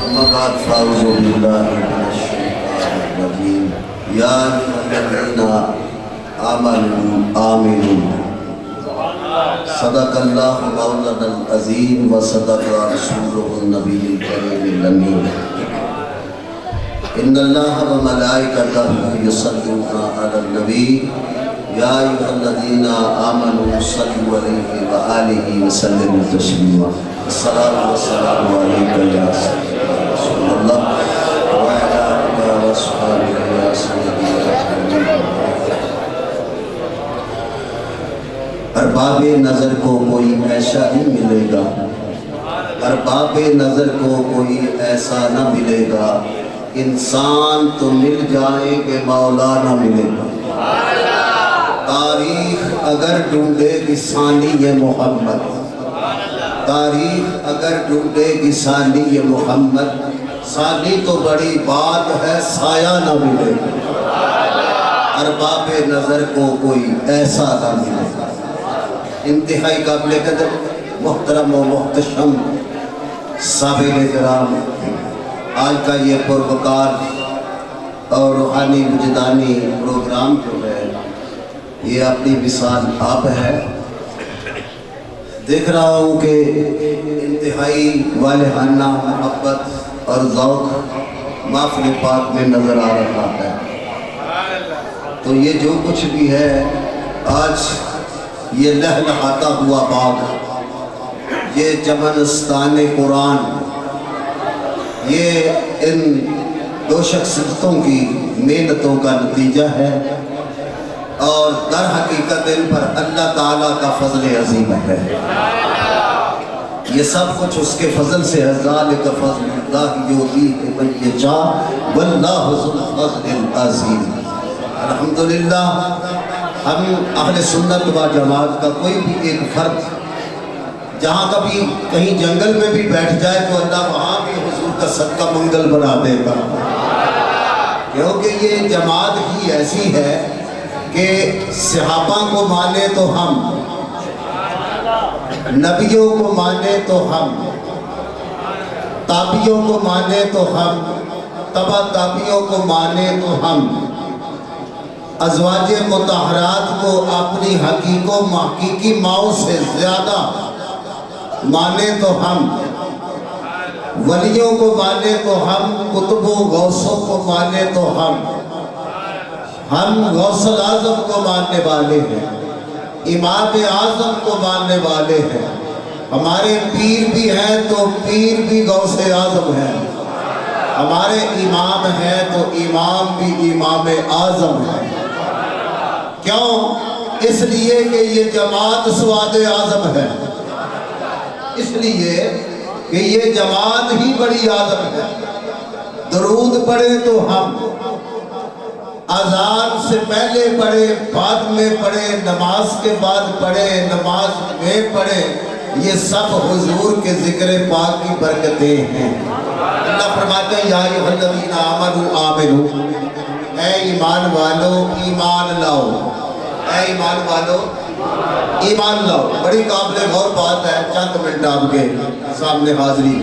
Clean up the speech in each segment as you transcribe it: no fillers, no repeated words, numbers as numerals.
أما بعد فأعوذ بالله من الشيطان الرجيم يا أيها الذين آمنوا صدق الله مولانا العظيم وصدق رسوله النبي الكريم الأمين إن الله وملائكته يصلون على النبي يا أيها الذين آمنوا صلوا عليه وآله وسلموا تسليما الصلاة والسلام عليك يا سيدنا رسول الله وعلى آلك وأصحابك يا سيدي يا حبيبي. ارباب نظر کو کوئی ایسا نہیں ملے گا، ارباب نظر کو کوئی ایسا نہ ملے گا، انسان تو مل جائے کہ مولا نہ ملے گا. تاریخ اگر ڈھونڈے گی ثانی محمد، تاریخ اگر ڈھونڈے گی ثانی محمد، ثانی تو بڑی بات ہے سایہ نہ ملے گا، ارباب نظر کو کوئی ایسا نہ ملے گا. انتہائی قابل قدر محترم و محتشم صاحب کرام، آج کا یہ پروقار اور روحانی وجدانی پروگرام جو ہے یہ اپنی مثال آپ ہے. دیکھ رہا ہوں کہ انتہائی والہانہ محبت اور ذوق محفل پاک میں نظر آ رہا ہے. تو یہ جو کچھ بھی ہے آج یہ لہلہاتا ہوا باغ، یہ چمنستان قرآن، یہ ان دو شخصیتوں کی محنتوں کا نتیجہ ہے اور در حقیقت ان پر اللہ تعالیٰ کا فضل عظیم ہے. یہ سب کچھ اس کے فضل سے ہے. ذالک فضل اللہ یؤتیہ من یشاء واللہ ذو الفضل العظیم. الحمدللہ ہم اہل سنت و جماعت کا کوئی بھی ایک فرد جہاں کبھی کہیں جنگل میں بھی بیٹھ جائے تو اللہ وہاں بھی حضور کا صدقہ منگل بنا دے گا، کیونکہ یہ جماعت ہی ایسی ہے کہ صحابہ کو مانے تو ہم، نبیوں کو مانے تو ہم، تابعیوں کو مانے تو ہم، تبع تابعیوں کو مانے تو ہم، ازواج مطہرات کو اپنی حقیقی ماؤں سے زیادہ مانے تو ہم، ولیوں کو مانے تو ہم، قطب و غوثوں کو مانے تو ہم غوث الاعظم کو ماننے والے ہیں، امام اعظم کو ماننے والے ہیں. ہمارے پیر بھی ہیں تو پیر بھی غوث اعظم ہیں، ہمارے امام ہیں تو امام بھی امام اعظم ہیں. کیوں؟ اس لیے کہ یہ جماعت سواد اعظم ہے، اس لیے کہ یہ جماعت ہی بڑی اعظم ہے. درود پڑھے تو ہم، اذان سے پہلے پڑھے، بعد میں پڑھے، نماز کے بعد پڑھے، نماز میں پڑھے، یہ سب حضور کے ذکر پاک کی برکتیں ہیں. اللہ فرماتے ہیں یا ایھا الذین آمنوا آمنوا، اے ایمان والو ایمان لاؤ، اے ایمان والو ایمان لاؤ. بڑی قابل غور بات ہے، چند منٹ آپ کے سامنے حاضری.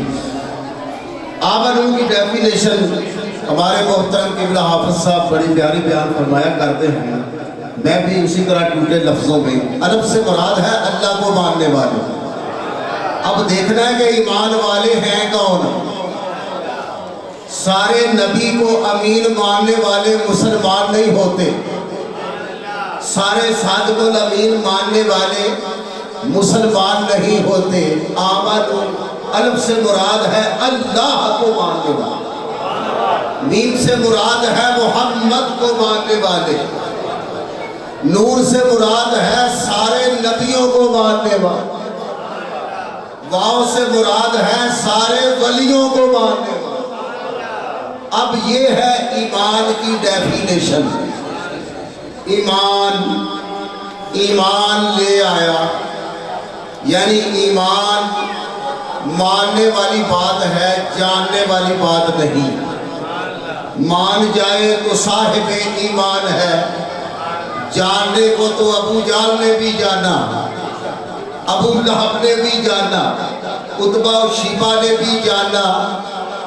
آمنو کی ڈیفینیشن ہمارے محترم قبلہ حافظ صاحب بڑی پیاری بیان فرمایا کرتے ہیں، میں بھی اسی طرح ٹوٹے لفظوں میں. عرب سے مراد ہے اللہ کو ماننے والے. اب دیکھنا ہے کہ ایمان والے ہیں کون. سارے نبی کو امین ماننے والے مسلمان نہیں ہوتے، سارے صادق الامین ماننے والے مسلمان نہیں ہوتے. آمنو الف سے مراد ہے اللہ کو ماننے والے، میم سے مراد ہے محمد کو ماننے والے، نور سے مراد ہے سارے نبیوں کو ماننے والے، واو سے مراد ہے سارے ولیوں کو ماننے والے. اب یہ ہے ایمان کی ڈیفینیشن. ایمان لے آیا، یعنی ایمان ماننے والی بات ہے، جاننے والی بات نہیں. مان جائے تو صاحب ایمان ہے، جاننے کو تو ابو جہل نے بھی جانا، ابو لہب نے بھی جانا، عتبہ و شیبہ نے بھی جانا،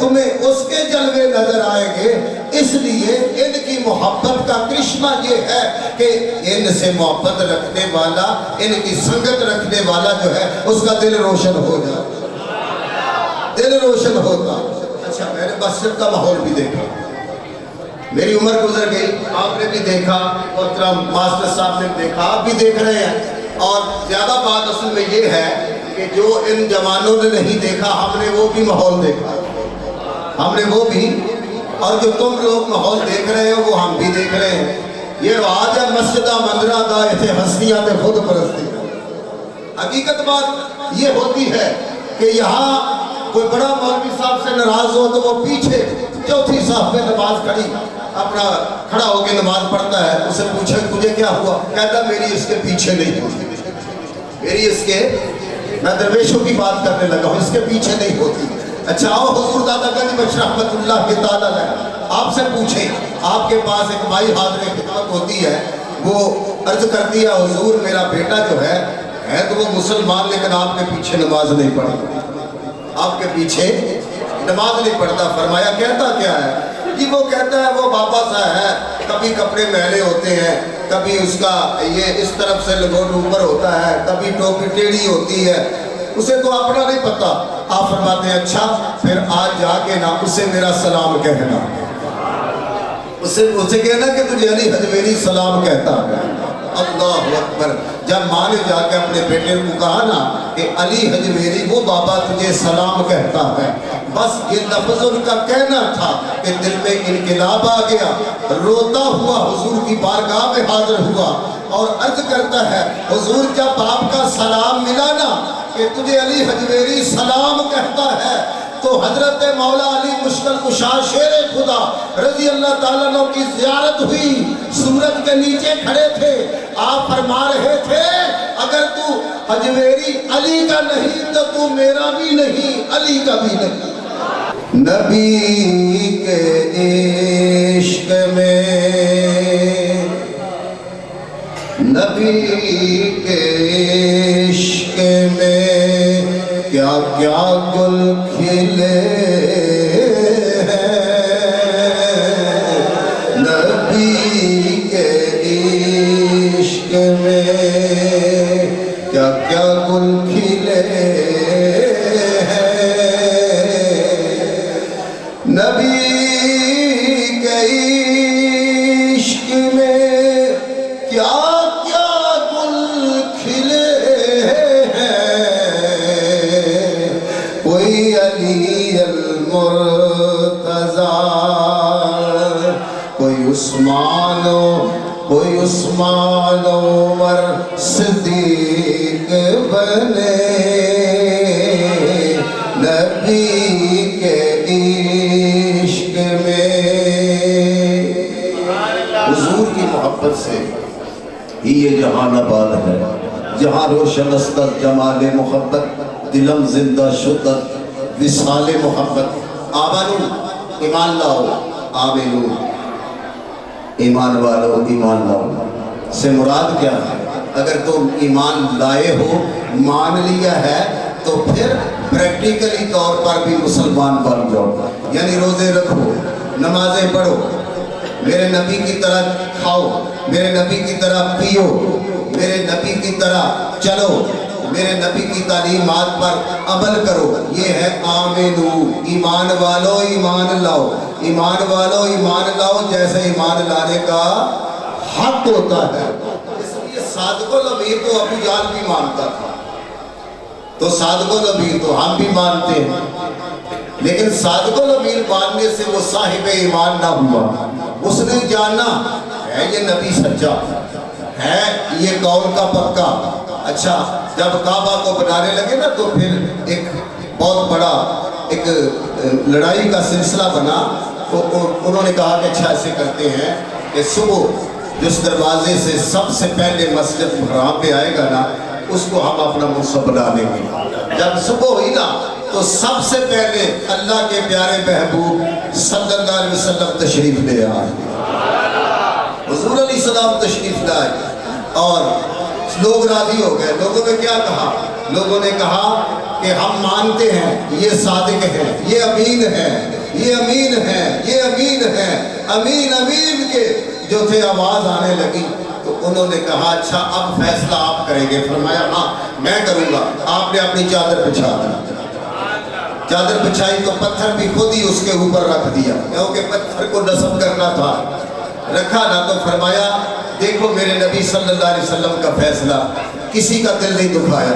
تمہیں اس کے جلوے نظر آئیں گے. اس لیے ان کی محبت کا کرشمہ یہ ہے کہ ان سے محبت رکھنے والا, ان کی سنگت رکھنے والا جو ہے اس کا دل روشن ہو جاتا, دل روشن ہوتا. اچھا, میں نے مسجد کا ماحول بھی دیکھا, میری عمر گزر گئی, آپ نے بھی دیکھا, محترم ماسٹر صاحب نے دیکھا, آپ بھی دیکھ رہے ہیں. اور زیادہ بات اصل میں یہ ہے کہ جو ان جوانوں نے نہیں دیکھا, ہم نے وہ بھی ماحول دیکھا, ہم نے وہ بھی, اور جو تم لوگ ماحول دیکھ رہے ہو وہ ہم بھی دیکھ رہے ہیں. یہ رواج ہے مسجدہ مندرہ دا ایتھے ہستیاں تے خود پرستی. حقیقت بات یہ ہوتی ہے کہ یہاں کوئی بڑا مولوی صاحب سے ناراض ہو تو وہ پیچھے چوتھی صاحب پہ نماز کھڑا ہو کے نماز پڑھتا ہے. اسے پوچھے تجھے کیا ہوا, کہتا میری اس کے پیچھے نہیں ہوتی, میری اس کے, میں درویشوں کی بات کرنے لگا ہوں, اس کے پیچھے نہیں ہوتی. اچھا آؤ حضور دادا گنج بخش رحمت اللہ کے تعالیٰ علیہ آپ سے پوچھیں, آپ کے پاس ایک مائی حاضر خدمت ہوتی ہے, وہ عرض کرتی ہے حضور میرا بیٹا جو ہے تو وہ مسلمان لیکن آپ کے پیچھے نماز نہیں پڑھتا, آپ کے پیچھے نماز نہیں پڑھتا. فرمایا کہتا کیا ہے؟ جی وہ کہتا ہے وہ بابا سا ہے, کبھی کپڑے میلے ہوتے ہیں, کبھی اس کا یہ اس طرف سے لگوٹ اوپر ہوتا ہے, کبھی ٹوپی ٹیڑھی ہوتی ہے, اسے تو اپنا نہیں پتا. آپ فرماتے ہیں اچھا پھر آج جا کے نا اسے میرا سلام کہنا, اسے کہنا کہ تجھے علی حجویری سلام کہتا ہے. اللہ اکبر. جب ماں نے جا کے اپنے بیٹے کو کہا نا کہ علی حجویری وہ بابا تجھے سلام کہتا ہے, بس یہ لفظ ان کا کہنا تھا کہ دل میں انقلاب آ گیا, روتا ہوا حضور کی بارگاہ میں حاضر ہوا اور عرض کرتا ہے حضور جب آپ کا سلام ملا نا کہ تجھے علی حجویری سلام کہتا ہے, تو حضرت مولا علی مشکل کشا شیر خدا رضی اللہ تعالیٰ عنہ کی زیارت ہوئی, سورج کے نیچے کھڑے تھے, آپ فرما رہے تھے اگر تو حجویری علی کا نہیں تو تو میرا بھی نہیں, علی کا بھی نہیں. نبی کے عشق میں, نبی کے عشق میں کیا کیا گل کھلے ہیں, نبی کے عشق میں کیا کیا گل کھلے ہیں, نبی کے عشق میں کیا کیا گل کھلے ہیں, کوئی علی المرتضی, کوئی عثمان عمر صدیق بنے, نبی کے عشق میں. حضور کی محبت سے ہی یہ جہان آباد ہے, جہاں روشن است جمال محبت, دلم زندہ شدت وصال محبت. آمنو ایمان لاؤ, آمنو ایمان والو, ایمان لاؤ سے مراد کیا ہے؟ اگر تم ایمان لائے ہو, مان لیا ہے, تو پھر پریکٹیکلی طور پر بھی مسلمان بن جاؤ. یعنی روزے رکھو, نمازیں پڑھو, میرے نبی کی طرح کھاؤ, میرے نبی کی طرح پیو, میرے نبی کی طرح چلو, میرے نبی کی تعلیمات پر عمل کرو. یہ ہے آمنو, ایمان والو ایمان لاؤ, ایمان والو ایمان لاؤ جیسے ایمان لانے کا حق ہوتا ہے. اس لیے صادق الامیر تو ابو جہل بھی مانتا تھا, تو صادق الامیر تو ہم بھی مانتے ہیں, لیکن صادق الامیر ماننے سے وہ صاحب ایمان نہ ہوا. اس نے جانا ہے یہ نبی سچا ہے, یہ قول کا پکا. اچھا جب کعبہ کو بنانے لگے نا تو پھر ایک بہت بڑا ایک لڑائی کا سلسلہ بنا, تو انہوں نے کہا کہ اچھا ایسے کرتے ہیں کہ صبح جس دروازے سے سب سے پہلے مسجد حرام پہ آئے گا نا اس کو ہم اپنا منصب بنا لیں گے. جب صبح ہوئی نا تو سب سے پہلے اللہ کے پیارے محبوب صلی اللہ علیہ وسلم تشریف لے آئے, حضور علیہ السلام تشریف لائے, اور لوگ راضی ہو گئے. لوگوں نے کیا کہا؟ لوگوں نے کہا کہ ہم مانتے ہیں یہ صادق ہے، یہ امین ہے، یہ امین ہے، یہ امین ہے، امین امین کے جو تھے آواز آنے لگی تو انہوں نے کہا اچھا اب فیصلہ آپ کریں گے؟ فرمایا ہاں میں کروں گا۔ آپ نے اپنی چادر بچھا دی، چادر بچھائی تو پتھر بھی خود ہی اس کے اوپر رکھ دیا کیونکہ پتھر کو نصب کرنا تھا، رکھا نہ تو فرمایا دیکھو میرے نبی صلی اللہ علیہ وسلم کا فیصلہ، کسی کا دل نہیں دکھایا،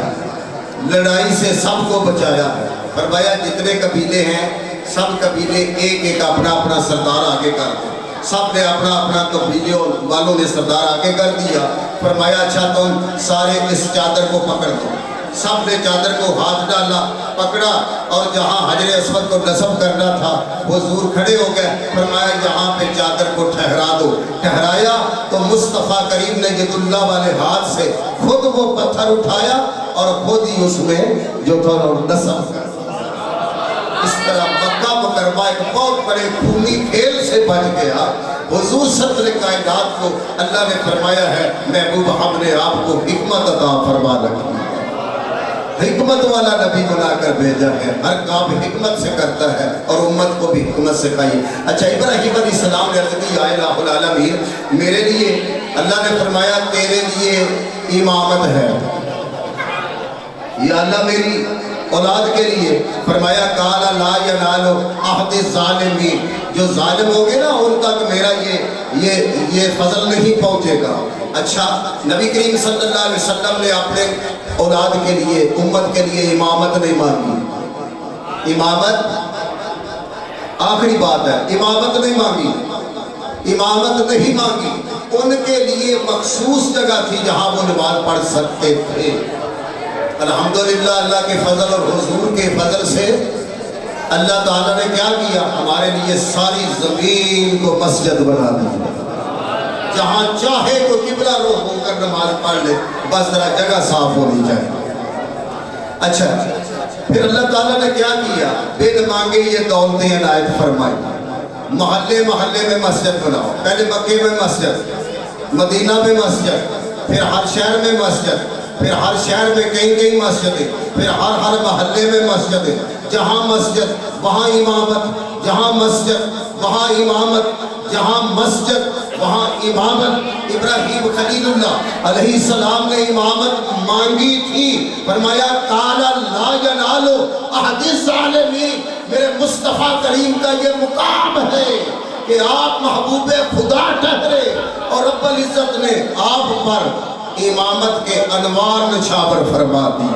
لڑائی سے سب کو بچایا۔ فرمایا جتنے قبیلے ہیں سب قبیلے ایک ایک اپنا اپنا سردار آگے کر دو، سب نے اپنا اپنا قبیلے والوں نے سردار آگے کر دیا۔ فرمایا اچھا تم سارے اس چادر کو پکڑ دو، سب نے چادر کو ہاتھ ڈالا، پکڑا اور جہاں حجر اسود کو نصب کرنا تھا حضور کھڑے ہو گئے۔ فرمایا یہاں پہ چادر کو ٹھہرا دو، ٹھہرایا تو مصطفیٰ کریم نے ید اللہ والے ہاتھ سے خود وہ پتھر اٹھایا اور خود ہی اس میں جو تھا نصب کر دیا۔ اس طرح مکہ مکرمہ ایک بہت بڑے خونی کھیل سے بچ گیا۔ حضور صدر کائنات کو اللہ نے فرمایا ہے محبوب ہم نے آپ کو حکمت عطا فرما رکھی، حکمت والا نبی بنا کر بھیجا ہے، ہر کام حکمت سے کرتا ہے اور امت کو بھی حکمت سکھائی۔ اچھا ابراہیم علیہ السلام نے عرض کی یا الہ العالمین میرے لیے اللہ نے فرمایا تیرے لیے امامت ہے، یا اللہ میری اولاد کے لیے فرمایا قال لا ینال عہد الظالمین، جو ظالم ہوگے نا ان تک میرا یہ فضل نہیں پہنچے گا۔ اچھا نبی کریم صلی اللہ علیہ وسلم نے اپنے اولاد کے لیے امت کے لیے امامت نہیں مانگی، امامت آخری بات ہے، امامت نہیں مانگی، امامت نہیں مانگی، ان کے لیے مخصوص جگہ تھی جہاں وہ نماز پڑھ سکتے تھے۔ الحمدللہ اللہ کے فضل اور حضور کے فضل سے اللہ تعالیٰ نے کیا کیا، ہمارے لیے ساری زمین کو مسجد بنا دی، جہاں چاہے تو قبلہ رخ ہو کر نماز پڑھ لے، بس ذرا جگہ صاف ہونی چاہیے۔ اچھا پھر اللہ تعالیٰ نے کیا کیا، بن مانگے یہ دولتیں عنایت فرمائی، محلے محلے میں مسجد بناؤ، پہلے مکے میں مسجد، مدینہ میں مسجد، پھر ہر شہر میں مسجد، پھر ہر شہر میں کئی مسجدیں، پھر ہر محلے میں مسجدیں، جہاں مسجد وہاں امامت، جہاں مسجد وہاں امامت، جہاں مسجد وہاں امامت۔ ابراہیم خلیل اللہ علیہ السلام نے امامت مانگی تھی، فرمایا قال لا ینال عہد الظالمین، میرے مصطفیٰ کریم کا یہ مقام ہے کہ آپ محبوب خدا ٹھہرے اور رب العزت نے آپ پر امامت کے انوار نچھاور فرما دی۔